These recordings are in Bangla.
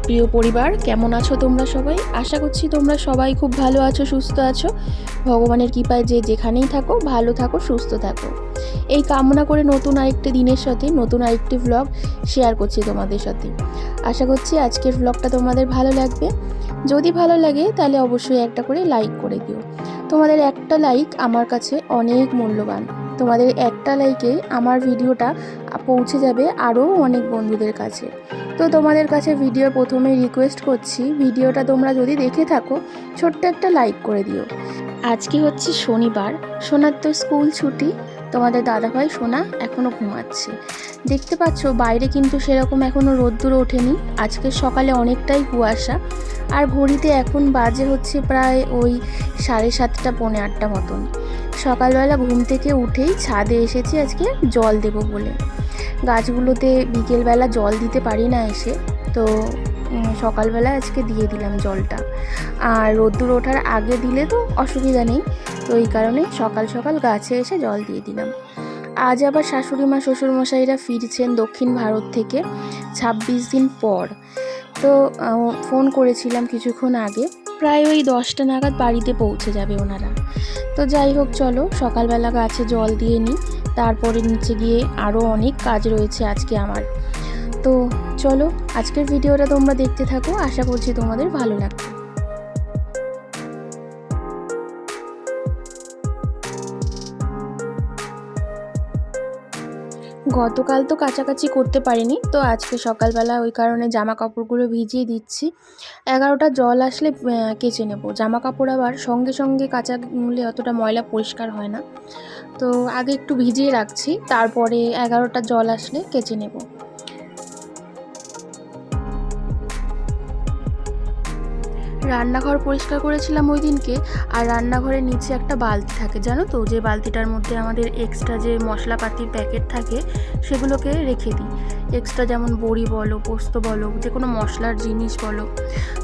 প্রিয় পরিবার, কেমন আছো তোমরা সবাই? আশা করছি তোমরা সবাই খুব ভালো আছো, সুস্থ আছো। ভগবানের কৃপায় যে যেখানেই থাকো ভালো থাকো, সুস্থ থাকো, এই কামনা করে নতুন আরেকটি দিনের সাথে নতুন আরেকটি ভ্লগ শেয়ার করছি তোমাদের সাথে। আশা করছি আজকের ভ্লগটা তোমাদের ভালো লাগবে। যদি ভালো লাগে তাহলে অবশ্যই একটা করে লাইক করে দিও। তোমাদের একটা লাইক আমার কাছে অনেক মূল্যবান। তোমাদের একটা লাইকে আমার ভিডিওটা পৌঁছে যাবে আরও অনেক বন্ধুদের কাছে। তো তোমাদের কাছে ভিডিও প্রথমেই রিকোয়েস্ট করছি, ভিডিওটা তোমরা যদি দেখে থাকো ছোট্ট একটা লাইক করে দিও। আজকে হচ্ছে শনিবার, সোনার তো স্কুল ছুটি। তোমাদের দাদাভাই সোনা এখনও ঘুমাচ্ছে। দেখতে পাচ্ছ বাইরে কিন্তু সেরকম এখনও রোদ্দুর ওঠেনি। আজকে সকালে অনেকটাই কুয়াশা। আর ঘড়িতে এখন বাজে হচ্ছে প্রায় ওই 7:30 পৌনে 8টা মতন। সকালবেলা ঘুম থেকে উঠেই ছাদে এসেছি আজকে জল দেবো বলে। গাছগুলোতে বিকেলবেলা জল দিতে পারি না এসে, তো সকালবেলা আজকে দিয়ে দিলাম জলটা। আর রোদ্দুর ওঠার আগে দিলে তো অসুবিধা নেই, তো এই কারণে সকাল সকাল গাছে এসে জল দিয়ে দিলাম। আজ আবার শাশুড়ি মা শ্বশুরমশাইরা ফিরছেন দক্ষিণ ভারত থেকে 26 দিন পর। তো ফোন করেছিলাম কিছুক্ষণ আগে, প্রায় ওই 10টা নাগাদ বাড়িতে পৌঁছে যাবে ওনারা। তো যাই হোক, চলো সকালবেলা গাছে জল দিয়ে নিই, তারপরে নিচে গিয়ে আরও অনেক কাজ রয়েছে আজকে আমার। তো চলো আজকের ভিডিওটা তোমরা দেখতে থাকো, আশা করছি তোমাদের ভালো লাগবে। গতকাল তো কাচাকাচি করতে পারিনি, তো আজকে সকালবেলা ওই কারণে জামা কাপড়গুলো ভিজিয়ে দিচ্ছি। 11টা জল আসলে কেচে নেব। জামা কাপড় আবার সঙ্গে সঙ্গে কাচালে অতটা ময়লা পরিষ্কার হয় না, তো আগে একটু ভিজিয়ে রাখছি, তারপরে 11টা জল আসলে কেচে নেব। রান্নাঘর পরিষ্কার করেছিলাম ওই দিনকে। আর রান্নাঘরের নিচে একটা বালতি থাকে, জানো তো, যে বালতিটার মধ্যে আমাদের এক্সট্রা যে মশলাপাতির প্যাকেট থাকে সেগুলোকে রেখে দিই। এক্সট্রা যেমন বড়ি বলো, পোস্ত বলো, যে কোনো মশলার জিনিস বলো,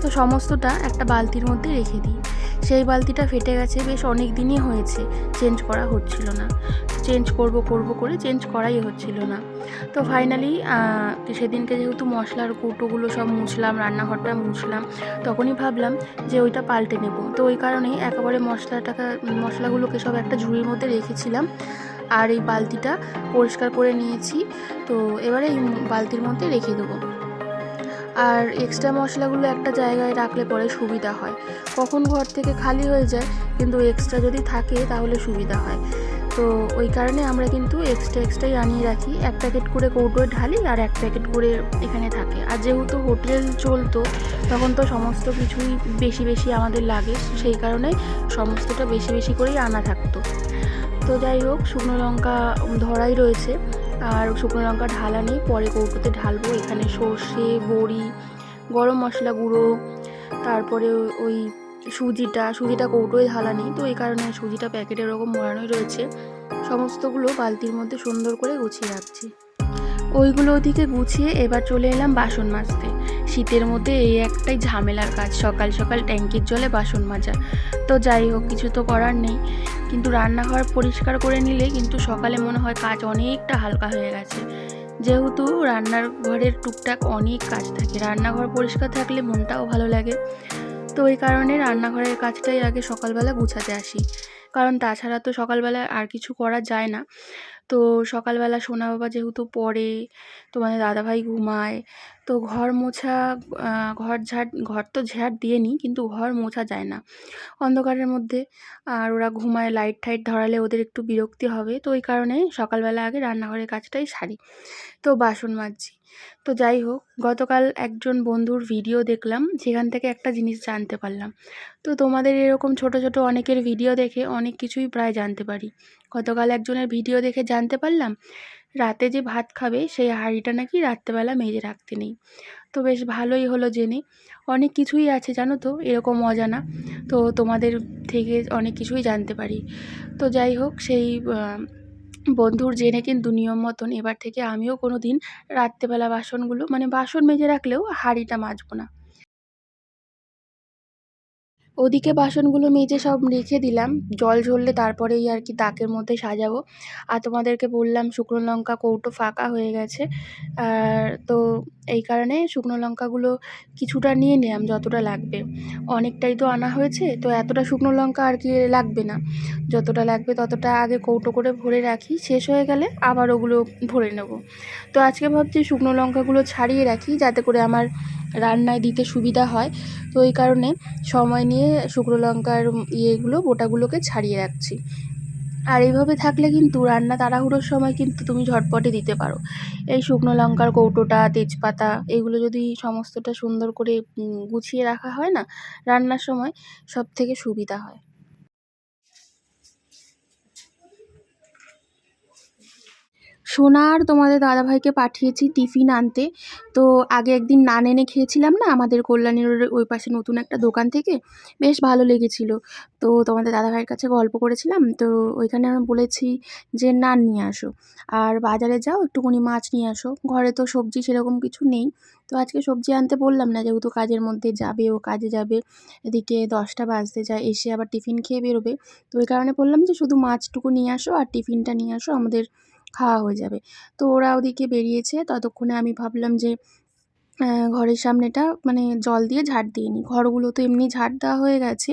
তো সমস্তটা একটা বালতির মধ্যে রেখে দিই। সেই বালতিটা ফেটে গেছে, বেশ অনেক দিনই হয়েছে, চেঞ্জ করা হচ্ছিল না। চেঞ্জ করব করে চেঞ্জ করাই হচ্ছিল না। তো ফাইনালি সেদিনকে যেহেতু মশলার কৌটোগুলো সব মুছলাম, রান্নাঘরটা মুছলাম, তখনই ভাবলাম যে ওইটা পাল্টে নেব। তো ওই কারণেই একেবারে মশলাগুলোকে সব একটা ঝুড়ির মধ্যে রেখেছিলাম, আর এই বালতিটা পরিষ্কার করে নিয়েছি। তো এবারে এই বালতির মধ্যে রেখে দেবো। আর এক্সট্রা মশলাগুলো একটা জায়গায় রাখলে পরে সুবিধা হয়, কখন ঘর থেকে খালি হয়ে যায়, কিন্তু এক্সট্রা যদি থাকে তাহলে সুবিধা হয়। তো ওই কারণে আমরা কিন্তু এক্সট্রাই আনিয়ে রাখি, এক প্যাকেট করে কৌটোয় ঢালি আর এক প্যাকেট করে এখানে থাকে। আর যেহেতু হোটেল চলতো তখন তো সমস্ত কিছুই বেশি বেশি আমাদের লাগে, সেই কারণে সমস্তটা বেশি বেশি করেই আনা থাকতো। তো যাই হোক, শুকনো লঙ্কা ধরাই রয়েছে, আর শুকনো লঙ্কা ঢালা নেই, পরে কৌটোতে ঢালবো। এখানে সর্ষে, বড়ি, গরম মশলা গুঁড়ো, তারপরে ওই সুজিটা কৌটোয় ঢালা নেই, তো এই কারণে সুজিটা প্যাকেটে এরকম মোড়ানোই রয়েছে। সমস্তগুলো বালতির মধ্যে সুন্দর করে গুছিয়ে রাখছি। ওইগুলো ওদিকে গুছিয়ে এবার চলে এলাম বাসন মাজতে। শীতের মধ্যে এই একটাই ঝামেলার কাজ, সকাল সকাল ট্যাঙ্কির জলে বাসন মাজা। তো যাই হোক, কিছু তো করার নেই, কিন্তু রান্নাঘর পরিষ্কার করে নিলে কিন্তু সকালে মনে হয় কাজ অনেকটা হালকা হয়ে গেছে। যেহেতু রান্নার ঘরের টুকটাক অনেক কাজ থাকে, রান্নাঘর পরিষ্কার থাকলে মনটাও ভালো লাগে। তো ওই কারণে রান্নাঘরের কাজটাই আগে সকালবেলা গুছাতে আসি, কারণ তাছাড়া তো সকালবেলা আর কিছু করা যায় না। তো সকালবেলা সোনা বাবা যেহেতু পড়ে, তোমাদের দাদাভাই ঘুমায়, তো ঘর তো ঝাড় দিয়ে নিই, কিন্তু ঘর মোছা যায় না অন্ধকারের মধ্যে। আর ওরা ঘুমায়, লাইট টাইট ধরালে ওদের একটু বিরক্তি হবে, তো ওই কারণে সকালবেলা আগে রান্নাঘরের কাজটাই সারি। তো বাসন মাজছি। তো যাই হোক, গতকাল একজন বন্ধুর ভিডিও দেখলাম, সেখান থেকে একটা জিনিস জানতে পারলাম। তো তোমাদের এরকম ছোট ছোট অনেকের ভিডিও দেখে অনেক কিছুই প্রায় জানতে পারি। গতকাল একজনের ভিডিও দেখে জানতে পারলাম রাতে যে ভাত খাবে সেই হাঁড়িটা নাকি রাত্রেবেলা মেজে রাখতে নেই। তো বেশ ভালোই হলো জেনে। অনেক কিছুই আছে জানো তো এরকম অজানা, তো তোমাদের থেকে অনেক কিছুই জানতে পারি। তো যাই হোক, সেই বন্ধুর জেনে কিন্তু নিয়ম মতন এবার থেকে আমিও কোনো দিন রাত্রেবেলা বাসন মেজে রাখলেও হাঁড়িটা মাজবো না। ওদিকে বাসনগুলো মেজে সব রেখে দিলাম, জল ঝরলে তারপরেই আর কি তাকের মধ্যে সাজাবো। আর তোমাদেরকে বললাম শুকনো লঙ্কা কৌটো ফাঁকা হয়ে গেছে, আর তো এই কারণে শুকনো লঙ্কাগুলো কিছুটা নিয়ে নিলাম, যতটা লাগবে। অনেকটাই তো আনা হয়েছে, তো এতটা শুকনো লঙ্কা আর কি লাগবে না, যতটা লাগবে ততটা আগে কৌটো করে ভরে রাখি, শেষ হয়ে গেলে আবার ওগুলো ভরে নেব। তো আজকে ভাবছি শুকনো লঙ্কাগুলো ছাড়িয়ে রাখি যাতে করে আমার রান্নায় দিতে সুবিধা হয়। তো এই কারণে সময় নিয়ে শুকনো লঙ্কার ইয়েগুলো বোটাগুলোকে ছাড়িয়ে রাখছি। আর এইভাবে থাকলে কিন্তু রান্না তাড়াহুড়োর সময় কিন্তু তুমি ঝটপটে দিতে পারো। এই শুকনো লঙ্কার কৌটোটা, তেজপাতা, এগুলো যদি সমস্তটা সুন্দর করে গুছিয়ে রাখা হয় না, রান্নার সময় সব থেকে সুবিধা হয়। সোনা আর তোমাদের দাদাভাইকে পাঠিয়েছি টিফিন আনতে। তো আগে একদিন নান এনে খেয়েছিলাম না আমাদের কল্যাণী রোডের ওই পাশে নতুন একটা দোকান থেকে, বেশ ভালো লেগেছিল। তো তোমাদের দাদাভাইয়ের কাছে গল্প করেছিলাম, তো ওইখানে আমি বলেছি যে নান নিয়ে আসো, আর বাজারে যাও একটুখানি মাছ নিয়ে আসো, ঘরে তো সবজি সেরকম কিছু নেই। তো আজকে সবজি আনতে বললাম না, যেহেতু কাজের মধ্যে যাবে, ও কাজে যাবে, এদিকে 10টা বাজতে যায়, এসে আবার টিফিন খেয়ে বেরোবে। তো ওই কারণে বললাম যে শুধু মাছটুকু নিয়ে আসো আর টিফিনটা নিয়ে আসো, আমাদের খাওয়া হয়ে যাবে। তো ওরা ওদিকে বেরিয়েছে, ততক্ষণে আমি ভাবলাম যে ঘরের সামনেটা মানে জল দিয়ে ঝাড় দিয়ে নিই। ঘরগুলো তো এমনি ঝাড় দেওয়া হয়ে গেছে,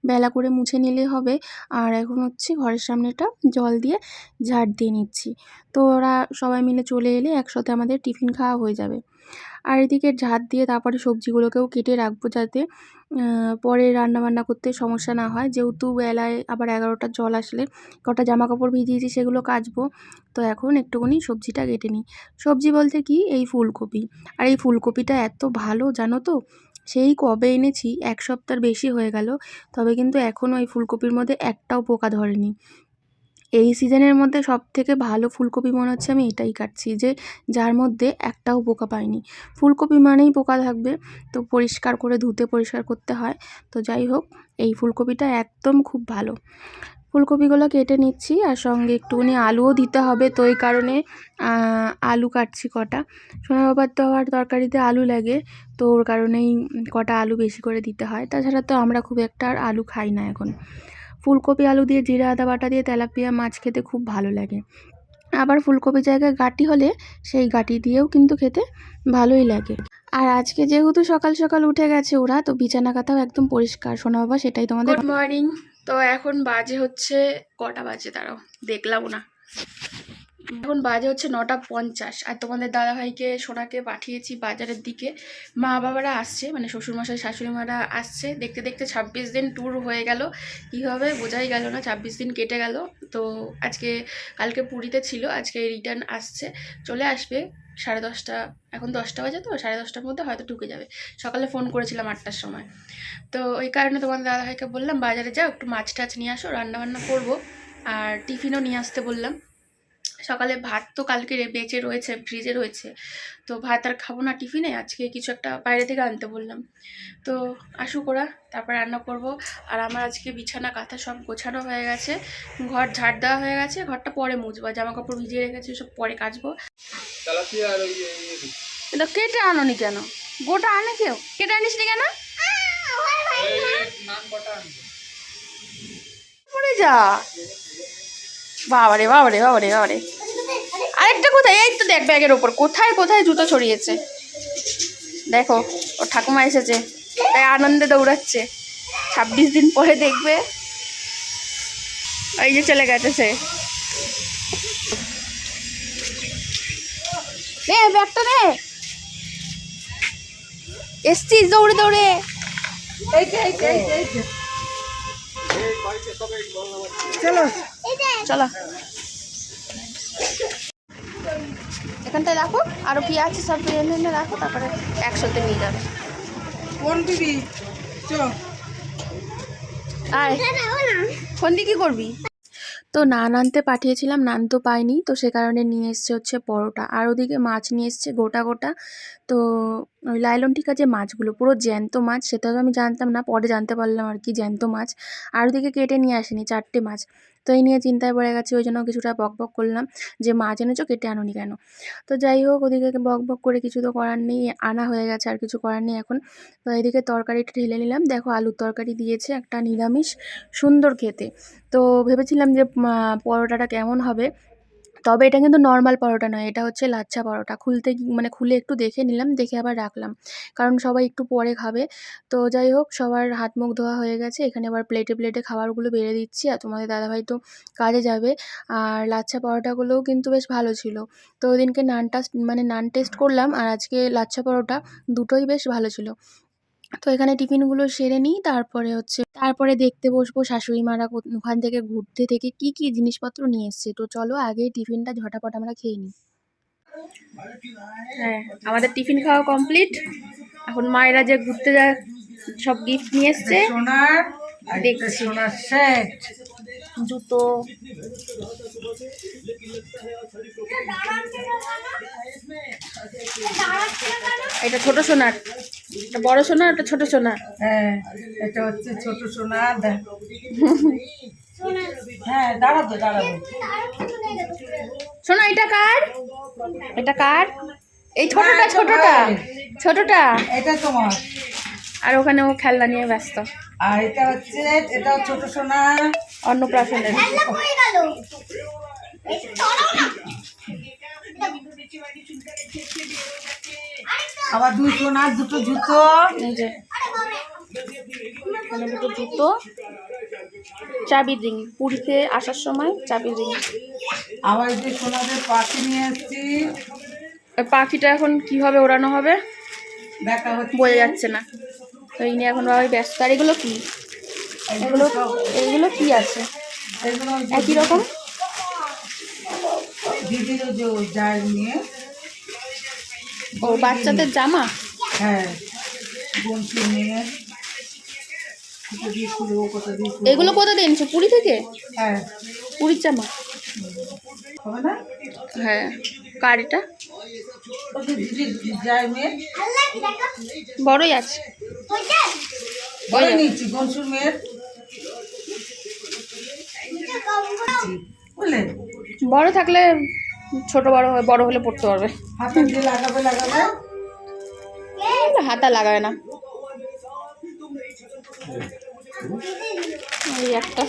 বেলা করে মুছে নিলে হবে। আর এখন হচ্ছে ঘরের সামনেটা জল দিয়ে ঝাড় দিয়ে নিচ্ছি। তো ওরা সবাই মিলে চলে এলে একসাথে আমাদের টিফিন খাওয়া হয়ে যাবে। আর এদিকে ঝাড় দিয়ে তারপরে সবজিগুলোকেও কেটে রাখবো, যাতে পরে রান্নাবান্না করতে সমস্যা না হয়। যেহেতু বেলায় আবার 11টার জল আসলে কটা জামা কাপড় ভিজিয়েছি, সেগুলো কাচবো। তো এখন একটুখানি সবজিটা কেটে নিই। সবজি বলতে কি, এই ফুলকপি। আর এই ফুলকপিটা এত ভালো জানো তো, সেই কবে এনেছি, 1 সপ্তাহের বেশি হয়ে গেল, তবে কিন্তু এখনও এই ফুলকপির মধ্যে একটাও পোকা ধরেনি। এই সিজনের মধ্যে সবথেকে ভালো ফুলকপি মনে হচ্ছে আমি এটাই কাটছি, যে যার মধ্যে একটাও পোকা পাইনি। ফুলকপি মানেই পোকা থাকবে, তো পরিষ্কার করে ধুতে পরিষ্কার করতে হয়। তো যাই হোক, এই ফুলকপিটা একদম খুব ভালো। ফুলকপিগুলো কেটে নিচ্ছি, আর সঙ্গে একটুখানি আলুও দিতে হবে, তো এই কারণে আলু কাটছি কটা। সোনা বাবার তো আবার তরকারিতে আলু লাগে, তো ওর কারণেই কটা আলু বেশি করে দিতে হয়। তাছাড়া তো আমরা খুব একটা আর আলু খাই না এখন। ফুলকপি আলু দিয়ে জিরা আদা বাটা দিয়ে তেলাপিয়া মাছ খেতে খুব ভালো লাগে। আবার ফুলকপির জায়গায় গাঁটি হলে সেই গাঁটি দিয়েও কিন্তু খেতে ভালোই লাগে। আর আজকে যেহেতু সকাল সকাল উঠে গেছে ওরা, তো বিছানা কাঁথাও একদম পরিষ্কার। শোনা বাবা সেটাই তোমাদের গুড মর্নিং। তো এখন বাজে হচ্ছে, কটা বাজে দাঁড়াও দেখলাম না, এখন বাজে হচ্ছে 9টা 50। আর তোমাদের দাদাভাইকে সোনাকে পাঠিয়েছি বাজারের দিকে। মা বাবারা আসছে, মানে শ্বশুরমশাই শাশুড়ি মারা আসছে। দেখতে দেখতে 26 দিন ট্যুর হয়ে গেল, কীভাবে বোঝাই গেল না, 26 দিন কেটে গেল। তো আজকে, কালকে পুরীতে ছিল, আজকে রিটার্ন আসছে, চলে আসবে 10:30। এখন 10টা বাজে, তো 10:30টার মধ্যে হয়তো ঢুকে যাবে। সকালে ফোন করেছিলাম 8টার সময়। তো ওই কারণে তোমাদের দাদাভাইকে বললাম বাজারে যাও, একটু মাছ টাছ নিয়ে আসো, রান্নাবান্না করবো। আর টিফিনও নিয়ে আসতে বললাম। সকালে ভাত তো কালকে বেঁচে রয়েছে, ফ্রিজে রয়েছে, তো ভাত আর খাবো না টিফিনে, আজকে কিছু একটা বাইরে থেকে আনতে বললাম। তো আসুক ওরা, তারপর রান্না করব। আর আমার আজকে বিছানা কাঁথা সব গোছানো হয়ে গেছে, ঘর ঝাড় দেওয়া হয়ে গেছে, ঘরটা পরে মুছবো, জামা কাপড় ভিজিয়ে রেখেছি সব পরে কাচবো। এটা কেটে আনোনি কেন? গোটা আনে কেউ, কেটে আনিস নি কেন? পড়ে যা, বাবারে বাবারে বাবারে বাবারে। আরেকটা কোথায়? এই তো দেখ ব্যাগের ওপর, কোথায় কোথায় জুতো ছড়িয়েছে দেখো। ওর ঠাকুমা এসেছে, তাই আনন্দে দৌড়াচ্ছে। 26 দিন পরে দেখবে। এই যে চলে গেছে সে। নে ব্যাগটা নে, এসছিস দৌড়ে দৌড়ে। চলো চলো, এখানটায় রাখো, আরো কি আছে সব এনে এনে রাখো, তারপরে একসাথে নিয়ে যাবে। কোন দিবি? আয়, ফোন দিয়ে কি করবি? তো নান আনতে পাঠিয়েছিলাম, নান তো পাইনি, তো সে কারণে নিয়ে এসছে হচ্ছে পরোটা, আর ওদিকে মাছ নিয়ে এসছে গোটা গোটা। তো ওই লাইলন টিকা যে মাছগুলো পুরো জ্যান্ত মাছ, সেটা তো আমি জানতাম না, পরে জানতে পারলাম আর কি জ্যান্ত মাছ। আর ওদিকে কেটে নিয়ে আসেনি 4টে মাছ। তো এই নিয়ে চিন্তায় পড়ে গেছে, ওই জন্য কিছুটা বক বক করলাম যে মাছ এনেছো কেটে আনোনি কেন। তো যাই হোক, ওদিকে বক বক করে কিছু তো করার নেই, আনা হয়ে গেছে, আর কিছু করার নেই এখন। তো এদিকে তরকারিটা ঢেলে নিলাম, দেখো আলুর তরকারি দিয়েছে একটা নিরামিষ, সুন্দর খেতে। তো ভেবেছিলাম যে পরোটাটা কেমন হবে, তবে এটা কিন্তু নর্মাল পরোটা নয়, এটা হচ্ছে লাচ্ছা পরোটা। মানে খুলে একটু দেখে নিলাম, দেখে আবার রাখলাম, কারণ সবাই একটু পরে খাবে। তো যাই হোক, সবার হাত মুখ ধোয়া হয়ে গেছে, এখানে আবার প্লেটে প্লেটে খাবারগুলো বেড়ে দিচ্ছি। আর তোমাদের দাদাভাই তো কাজে যাবে। আর লাচ্ছা পরোটাগুলোও কিন্তু বেশ ভালো ছিল। তো ওদিনকে নান টেস্ট করলাম, আর আজকে লাচ্ছা পরোটা, দুটোই বেশ ভালো ছিল। তো এখানে টিফিনগুলো সেরে নিই, তারপরে দেখতে বসবো শাশুড়ি মারা ওখান থেকে ঘুরতে থেকে কি কি জিনিসপত্র নিয়ে এসছে। তো চলো আগে টিফিনটা ঝটাপট আমরা খেয়ে নিই। হ্যাঁ, আমাদের টিফিন খাওয়া কমপ্লিট। এখন মায়েরা যে ঘুরতে যায় সব গিফট নিয়ে এসছে, দেখছি। সোনার সেট, জুতো, এটা ছোট সোনার, এটা বড় সোনা, এটা ছোট সোনা। হ্যাঁ এটা হচ্ছে ছোট সোনার। হ্যাঁ দাঁড়াবো দাঁড়াবো। সোনা এটা কার? এটা কার? এই ছোটটা ছোটটা এটা তোমার। আর ওখানে ও খেলনা নিয়ে ব্যস্ত। আর এটা হচ্ছে, এটাও ছোট সোনা, অন্নপ্রাশনের। আবার দুই সোনার দুটো জুতো। এই যে এখানে দুটো জুতো, চাবির রিং, পুরীতে আসার সময় চাবির রিং। আবার যে সোনাদের পাখি নিয়ে এসেছি। ওই পাখিটা এখন কিভাবে ওড়ানো হবে দেখা হচ্ছে, বোঝা যাচ্ছে না। তো এই নিয়ে এখন বাবাই ব্যস্ত। আর এগুলো কি? এগুলো কি আছে? এগুলো একই রকম দিদির যে যায় নিয়ে। ও বাচ্চাদের জামা। হ্যাঁ বঞ্চি নিয়ে। এগুলো কোথা দিয়ে এনেছো? পুরী থেকে? হ্যাঁ পুরীর জামা হবে না? হ্যাঁ। কার এটা? ওই যে দিদির যায় মেয়ে। বড়ই আছে। বলে নিচ্ছি বংশুর মেয়ের। বুঝলেন, বড় থাকলে ছোট বড় হলে পড়তে পারবে। হাতে দিয়ে লাগাবে। হাতা লাগাবে না। এই একটা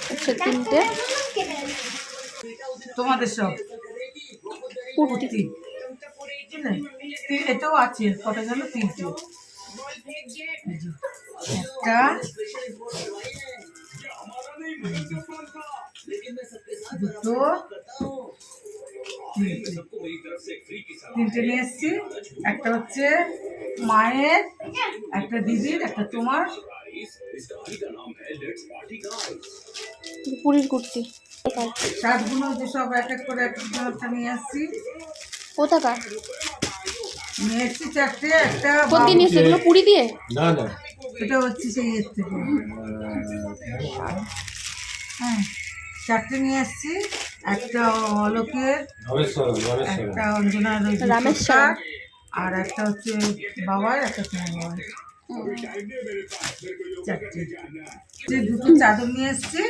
হচ্ছে, তিনটে তোমাদের সব কুর্তি। বুঝলেন, এটাও আছে, কত গেল? তিনটে। একটা দুটো তিনটে নিয়ে এসছি। একটা হচ্ছে মায়ের, একটা দিদির, একটা তোমার। পুরীর কুর্তি শার্টগুলো যে সব এক এক করে একটা নিয়ে আসছি। কোথাকার? নিয়ে এসছি চারটে। একটা কোনদিন এসে এগুলো পুরী দিয়ে? না না, এটা হচ্ছে সেই এর থেকে। হ্যাঁ চারটে নিয়ে আসছি। একটা অলোকের, একটা অঞ্জনার রামেশ্বর, আর একটা হচ্ছে বাবার, একটা তোমার বাবার। চারটে। যে দুটো চাদর নিয়ে এসছি,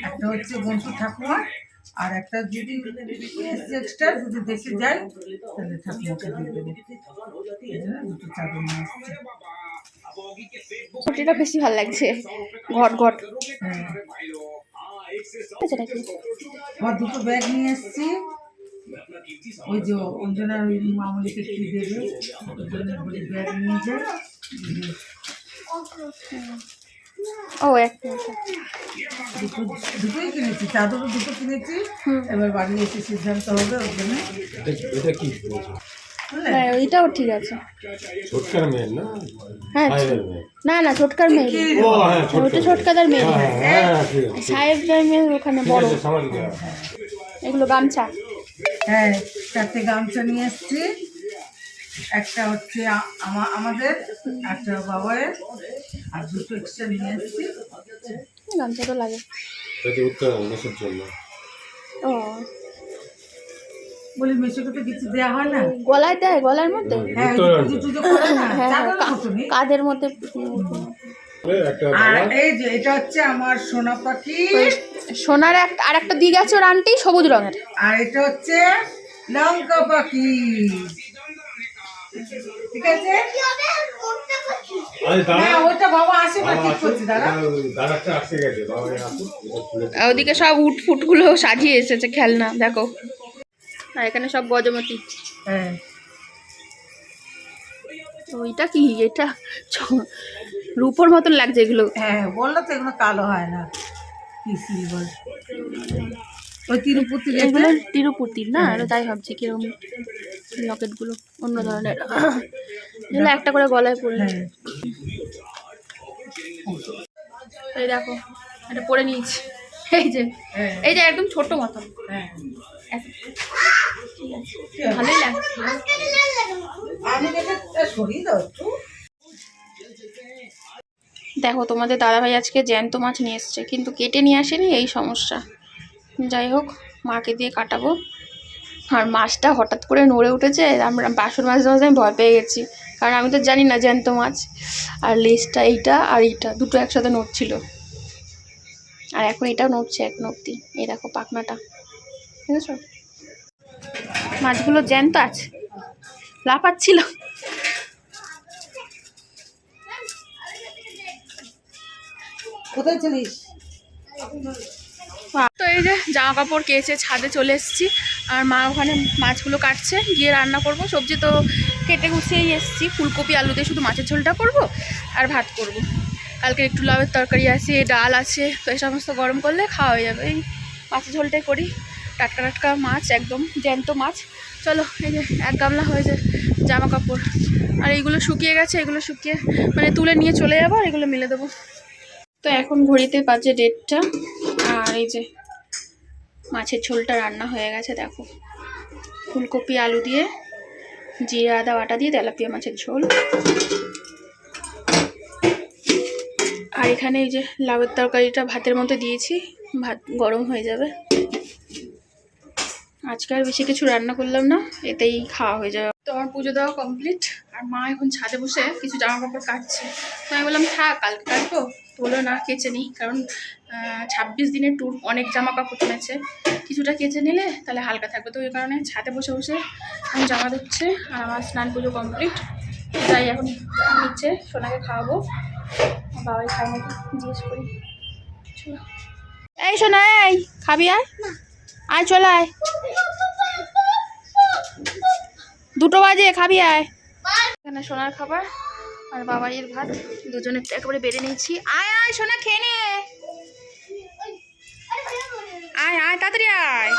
একটা হচ্ছে বন্ধু ঠাকুমার, আর একটা যদি এক্সট্রা যদি দেখে যায় তাহলে ঠাকুমাকে দিয়ে দেবো। এই জন্য দুটো চাদর নিয়ে এসছি। কুর্তিটা বেশি ভালো লাগছে, ঘট ঘট। হ্যাঁ আচ্ছা নাকি? আবার দুটো ব্যাগ নিয়ে এসছি। ওই যে অঞ্জনার ওই মামলিকে কি দেবে, ওই জন্য ব্যাগ নিয়ে যায়। ও একটা দুটোই কিনেছি, চাদরও দুটো কিনেছি। এবার বাড়ি এসে সিদ্ধান্ত হবে ওই জন্য। এটা কি হ্যাঁ ওইটাও ঠিক আছে। ছোটকার মেয়ের না? হ্যাঁ সাহেবের মেয়ে। না ছোটকার মেয়ে, ও হ্যাঁ ওটা ছোটকাদার মেয়ে। হ্যাঁ ঠিক আছে। সাহেবদার মেয়ে ওখানে বড়। সামাজিক। এগুলো গামছা। হ্যাঁ চারটে গামছা নিয়ে এসছি। একটা হচ্ছে আমাদের, একটা বাবায়ের, আর দুটো এক্সট্রা নিয়ে এসছি। গামছা তো লাগে। উত্তর দেশের জন্য। ও বলি মেশোকে তো কিছু দেওয়া হয় না। গলায় দেয়, গলার মধ্যে, হ্যাঁ পুজো টুজো করে না, চাদরের মতনই। কাঁধের মধ্যে। একটা আর বাবা এই যে এটা হচ্ছে আমার সোনা পাখি, সোনার একটা আর একটা দিক আছে ওর আন্টি, সবুজ রঙের। আর এটা হচ্ছে লঙ্কা পাখি। ঠিক আছে, আরে দাঁড়া, হ্যাঁ ওটা বাবা আসে না, ঠিক করছে, দাঁড়া। দাঁড়াটা আসতে গেছে, বাবা আসুক, এটা খুলে আর ওদিকে সব উট ফুটগুলো সাজিয়ে এসেছে খেলনা, দেখো। আর এখানে সব গজমতি। হ্যাঁ ওইটা কি, এটা রূপোর মতন লাগছে এগুলো। হ্যাঁ বললো তো এগুলো কালো হয় না, কি সিলভার, ওই তিরুপতি এগুলো তিরুপতির না, আরো তাই ভাবছি কিরকম লকেটগুলো অন্য ধরনের। এগুলো একটা করে গলায় পড়লে। হ্যাঁ এই দেখো, এটা পরে নিয়েছি। এই যে হ্যাঁ এই যে একদম ছোট মতন, হ্যাঁ ভালোই লাগছে। আমি দেখে সরিয়ে দাও একটু। দেখো তোমাদের দাদাভাই আজকে জ্যান্ত মাছ নিয়ে এসছে, কিন্তু কেটে নিয়ে আসেনি, এই সমস্যা। যাই হোক, মাকে দিয়ে কাটাবো। আর মাছটা হঠাৎ করে নড়ে উঠেছে, আমরা বাসন মাছ মাঝে আমি ভয় পেয়ে গেছি, কারণ আমি তো জানি না জ্যান্ত মাছ। আর লেজটা এইটা আর এইটা দুটো একসাথে নড়ছিল, আর এখন এটাও নড়ছে এখন অব্দি। এই দেখো পাখনাটা, ঠিক আছে। মাছগুলো জ্যান্ত আছে, লাফাচ্ছিল। কোথায় চলিস? তো এই যে জামা কাপড় কেচে ছাদে চলে এসেছি, আর মা ওখানে মাছগুলো কাটছে, গিয়ে রান্না করব। সবজি তো কেটে গুছিয়েই এসেছি, ফুলকপি আলু দিয়ে শুধু মাছের ঝোলটা করব আর ভাত করব। কালকে একটু লাউয়ের তরকারি আছে, ডাল আছে, তো এই সমস্ত গরম করলে খাওয়া হয়ে যাবে। এই মাছের ঝোলটাই করি, টাটকা টাটকা মাছ, একদম জ্যান্ত মাছ। চলো, এই যে এক গামলা হয়েছে জামা কাপড়, আর এইগুলো শুকিয়ে গেছে, এগুলো শুকিয়ে মানে তুলে নিয়ে চলে যাবো, আর এগুলো মিলে দেবো। তো এখন ঘড়িতে বাজে 1:30, আর এই যে মাছের ঝোলটা রান্না হয়ে গেছে। দেখো, ফুলকপি আলু দিয়ে জিরা আদা বাটা দিয়ে তেলাপিয়া মাছের ঝোল। আর এখানে এই যে লাউয়ের তরকারিটা ভাতের মধ্যে দিয়েছি, ভাত গরম হয়ে যাবে। আজকে আর বেশি কিছু রান্না করলাম না, এতেই খাওয়া হয়ে যাবে। তো আমার পুজো দেওয়া কমপ্লিট, আর মা এখন ছাদে বসে কিছু জামা কাপড় কাটছে। তো আমি বললাম থাক, কালকে কাটবো, তো বললো না কেচে নিই, কারণ 26 দিনের ট্যুর, অনেক জামা কাপড় কিনেছে, কিছুটা কেচে নিলে তাহলে হালকা থাকবে। তো এই কারণে ছাদে বসে বসে এখন জামা দিচ্ছে। আর আমার স্নান পুজো কমপ্লিট, তাই এখন নিচে সোনাকে খাওয়াবো। বাবাই খাই নাকি জিজ্ঞেস করি। চলো, এই সোনা, এই খাবি? আয় চলে আয়, 2টো বাজে, খাবি আয়। এখানে সোনার খাবার আর বাবাইয়ের ভাত দুজনে একেবারে বেড়ে নিয়েছি। আয় আয় সোনা, খেয়ে নে, আয় আয় তাড়াতাড়ি আয়।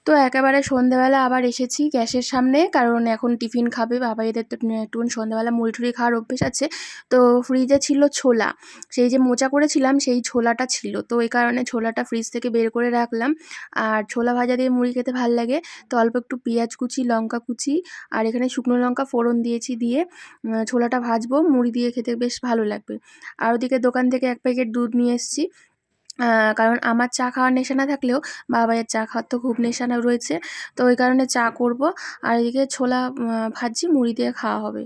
তো একেবারে সন্ধ্যাবেলা আবার এসেছি গ্যাসের সামনে, কারণ এখন টিফিন খাবে বাবাইদের, তো একটু সন্ধ্যাবেলা মুড়ি টুড়ি খাওয়ার অভ্যেস আছে। তো ফ্রিজে ছিল ছোলা, সেই যে মোচা করেছিলাম সেই ছোলাটা ছিল, তো এই কারণে ছোলাটা ফ্রিজ থেকে বের করে রাখলাম। আর ছোলা ভাজা দিয়ে মুড়ি খেতে ভাল লাগে, তো অল্প একটু পেঁয়াজ কুচি, লঙ্কা কুচি, আর এখানে শুকনো লঙ্কা ফোড়ন দিয়েছি, দিয়ে ছোলাটা ভাজবো, মুড়ি দিয়ে খেতে বেশ ভালো লাগবে। আর ওদিকে দোকান থেকে 1 প্যাকেট দুধ নিয়ে এসেছি, কারণ আমার চা খাওয়ার নেশা না থাকলেও বাবাইয়ের চা খাওয়ার তো খুব নেশা রয়েছে, তো ওই কারণে চা করব। আর এদিকে ছোলা ভাজছি, মুড়ি দিয়ে খাওয়া হবে।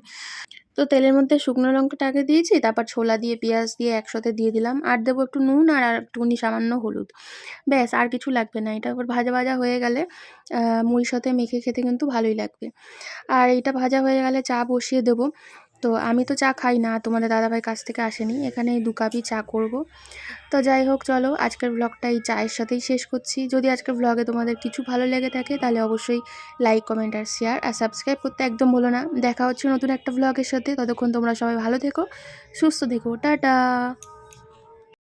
তো তেলের মধ্যে শুকনো লঙ্কাটা আগে দিয়েছি, তারপর ছোলা দিয়ে পেঁয়াজ দিয়ে একসাথে দিয়ে দিলাম, আর দেবো একটু নুন আর একটুখানি সামান্য হলুদ, ব্যাস, আর কিছু লাগবে না। এটা আবার ভাজা ভাজা হয়ে গেলে মুড়ির সাথে মেখে খেতে কিন্তু ভালোই লাগবে। আর এটা ভাজা হয়ে গেলে চা বসিয়ে দেবো। তো আমি তো চা খাই না, তোমাদের দাদাভাই কাছ থেকে আসেনি, এখানে 2 কাপই চা করব। তো যাই হোক, চলো আজকের ব্লগটা এই চায়ের সাথেই শেষ করছি। যদি আজকের ব্লগে তোমাদের কিছু ভালো লেগে থাকে তাহলে অবশ্যই লাইক, কমেন্ট আর শেয়ার আর সাবস্ক্রাইব করতে একদম ভুলো না। দেখা হচ্ছে নতুন একটা ব্লগের সাথে, ততক্ষণ তোমরা সবাই ভালো থেকো, সুস্থ থেকো, টাটা।